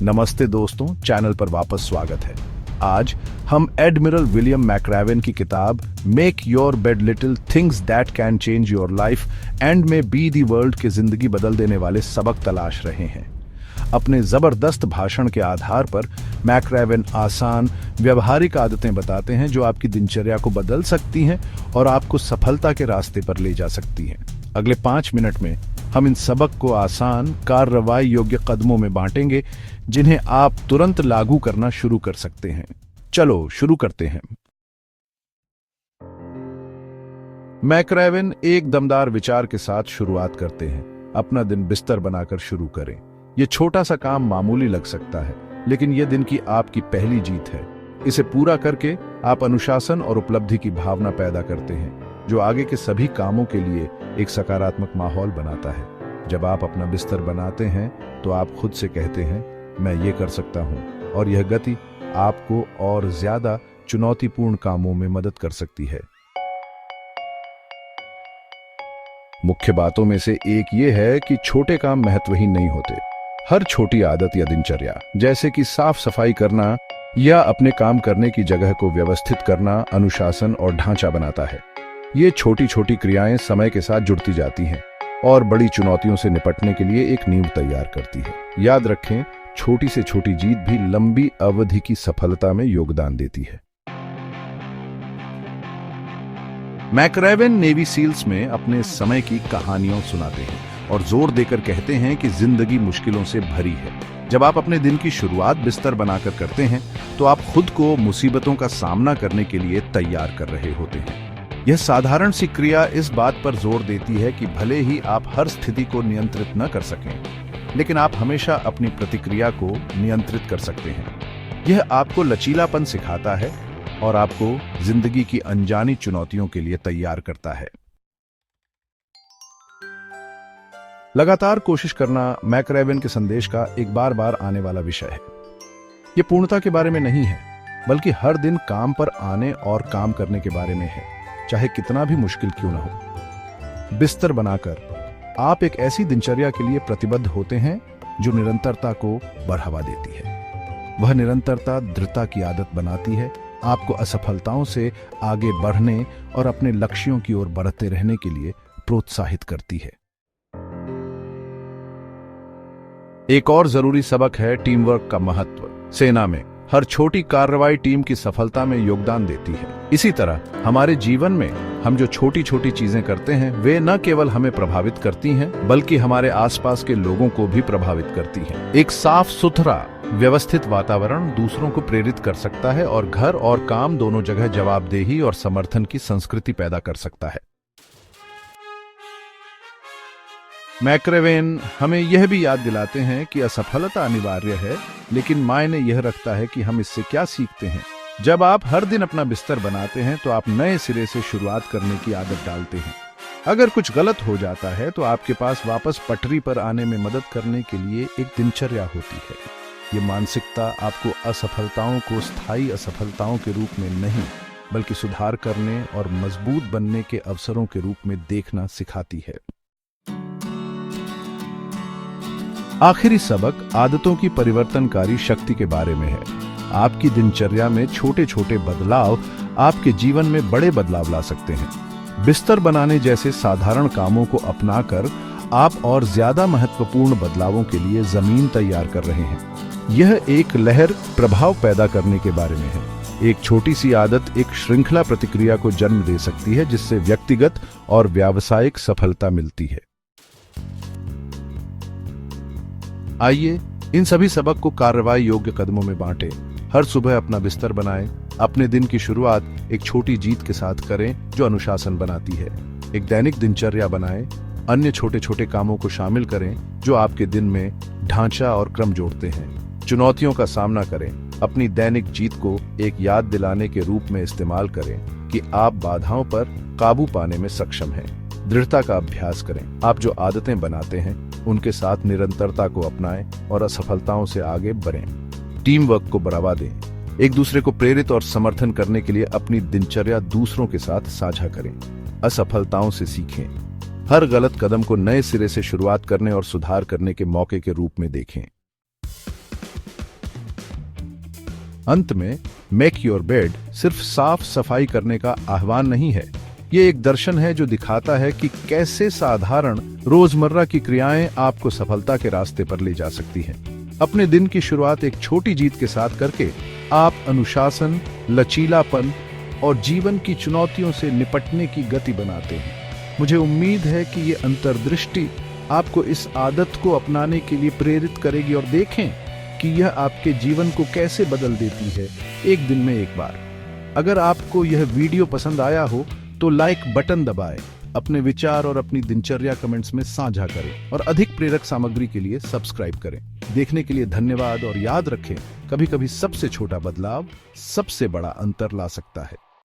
नमस्ते दोस्तों, चैनल पर वापस स्वागत है। आज हम एडमिरल विलियम मैक्रावेन की किताब make your bed little things that can change your life and may be the world के जिंदगी बदल देने वाले सबक तलाश रहे हैं। अपने जबरदस्त भाषण के आधार पर मैक्रावेन आसान व्यवहारिक आदतें बताते हैं जो आपकी दिनचर्या को बदल सकती हैं और आपको सफलता के रास्ते पर ले जा सकती हैं। अगले 5 मिनट में हम इन सबक को आसान कार्रवाई योग्य कदमों में बांटेंगे जिन्हें आप तुरंत लागू करना शुरू कर सकते हैं। चलो शुरू करते हैं। मैक्रावेन एक दमदार विचार के साथ शुरुआत करते हैं। अपना दिन बिस्तर बनाकर शुरू करें। यह छोटा सा काम मामूली लग सकता है, लेकिन यह दिन की आपकी पहली जीत है। इसे पूरा करके आप अनुशासन और उपलब्धि की भावना पैदा करते हैं, जो आगे के सभी कामों के लिए एक सकारात्मक माहौल बनाता है। जब आप अपना बिस्तर बनाते हैं तो आप खुद से कहते हैं, मैं ये कर सकता हूं, और यह गति आपको और ज्यादा चुनौतीपूर्ण कामों में मदद कर सकती है। मुख्य बातों में से एक ये है कि छोटे काम महत्वहीन नहीं होते। हर छोटी आदत या दिनचर्या, जैसे कि साफ सफाई करना या अपने काम करने की जगह को व्यवस्थित करना, अनुशासन और ढांचा बनाता है। ये छोटी छोटी क्रियाएं समय के साथ जुड़ती जाती हैं और बड़ी चुनौतियों से निपटने के लिए एक नींव तैयार करती है। याद रखें, छोटी से छोटी जीत भी लंबी अवधि की सफलता में योगदान देती है। मैक्रावेन नेवी सील्स में अपने समय की कहानियां सुनाते हैं और जोर देकर कहते हैं कि जिंदगी मुश्किलों से भरी है। जब आप अपने दिन की शुरुआत बिस्तर बनाकर करते हैं तो आप खुद को मुसीबतों का सामना करने के लिए तैयार कर रहे होते हैं। यह साधारण सी क्रिया इस बात पर जोर देती है कि भले ही आप हर स्थिति को नियंत्रित न कर सकें, लेकिन आप हमेशा अपनी प्रतिक्रिया को नियंत्रित कर सकते हैं। यह आपको लचीलापन सिखाता है और आपको जिंदगी की अनजानी चुनौतियों के लिए तैयार करता है। लगातार कोशिश करना मैक्रावेन के संदेश का एक बार बार आने वाला विषय है। यह पूर्णता के बारे में नहीं है, बल्कि हर दिन काम पर आने और काम करने के बारे में है, चाहे कितना भी मुश्किल क्यों न हो। बिस्तर बनाकर आप एक ऐसी दिनचर्या के लिए प्रतिबद्ध होते हैं जो निरंतरता को बढ़ावा देती है। वह निरंतरता दृढ़ता की आदत बनाती है, आपको असफलताओं से आगे बढ़ने और अपने लक्ष्यों की ओर बढ़ते रहने के लिए प्रोत्साहित करती है। एक और जरूरी सबक है टीम वर्क का महत्व। सेना में हर छोटी कार्रवाई टीम की सफलता में योगदान देती है। इसी तरह हमारे जीवन में हम जो छोटी छोटी चीजें करते हैं वे न केवल हमें प्रभावित करती हैं, बल्कि हमारे आसपास के लोगों को भी प्रभावित करती हैं। एक साफ सुथरा व्यवस्थित वातावरण दूसरों को प्रेरित कर सकता है और घर और काम दोनों जगह जवाबदेही और समर्थन की संस्कृति पैदा कर सकता है। मैक्रावेन हमें यह भी याद दिलाते हैं कि असफलता अनिवार्य है, लेकिन मायने यह रखता है कि हम इससे क्या सीखते हैं। जब आप हर दिन अपना बिस्तर बनाते हैं तो आप नए सिरे से शुरुआत करने की आदत डालते हैं। अगर कुछ गलत हो जाता है तो आपके पास वापस पटरी पर आने में मदद करने के लिए एक दिनचर्या होती है। ये मानसिकता आपको असफलताओं को स्थायी असफलताओं के रूप में नहीं, बल्कि सुधार करने और मजबूत बनने के अवसरों के रूप में देखना सिखाती है। आखिरी सबक आदतों की परिवर्तनकारी शक्ति के बारे में है। आपकी दिनचर्या में छोटे छोटे बदलाव आपके जीवन में बड़े बदलाव ला सकते हैं। बिस्तर बनाने जैसे साधारण कामों को अपनाकर आप और ज्यादा महत्वपूर्ण बदलावों के लिए जमीन तैयार कर रहे हैं। यह एक लहर प्रभाव पैदा करने के बारे में है। एक छोटी सी आदत एक श्रृंखला प्रतिक्रिया को जन्म दे सकती है, जिससे व्यक्तिगत और व्यावसायिक सफलता मिलती है। आइए इन सभी सबक को कार्रवाई योग्य कदमों में बांटें। हर सुबह अपना बिस्तर बनाएं। अपने दिन की शुरुआत एक छोटी जीत के साथ करें जो अनुशासन बनाती है। एक दैनिक दिनचर्या बनाएं। अन्य छोटे छोटे कामों को शामिल करें जो आपके दिन में ढांचा और क्रम जोड़ते हैं। चुनौतियों का सामना करें। अपनी दैनिक जीत को एक याद दिलाने के रूप में इस्तेमाल करें कि आप बाधाओं पर काबू पाने में सक्षम हैं। दृढ़ता का अभ्यास करें। आप जो आदतें बनाते हैं उनके साथ निरंतरता को अपनाएं और असफलताओं से आगे बढ़ें। टीम वर्क को बढ़ावा दें। एक दूसरे को प्रेरित और समर्थन करने के लिए अपनी दिनचर्या दूसरों के साथ साझा करें। असफलताओं से सीखें। हर गलत कदम को नए सिरे से शुरुआत करने और सुधार करने के मौके के रूप में देखें। अंत में मेक योर बेड सिर्फ साफ सफाई करने का आह्वान नहीं है, ये एक दर्शन है जो दिखाता है कि कैसे साधारण रोजमर्रा की क्रियाएं आपको सफलता के रास्ते पर ले जा सकती हैं। अपने दिन की शुरुआत एक छोटी जीत के साथ करके आप अनुशासन, लचीलापन और जीवन की चुनौतियों से निपटने की गति बनाते हैं। मुझे उम्मीद है कि ये अंतर्दृष्टि आपको इस आदत को अपनाने के लिए प्रेरित करेगी और देखें कि यह आपके जीवन को कैसे बदल देती है, एक दिन में एक बार। अगर आपको यह वीडियो पसंद आया हो तो लाइक बटन दबाएं, अपने विचार और अपनी दिनचर्या कमेंट्स में साझा करें और अधिक प्रेरक सामग्री के लिए सब्सक्राइब करें। देखने के लिए धन्यवाद और याद रखें, कभी कभी सबसे छोटा बदलाव सबसे बड़ा अंतर ला सकता है।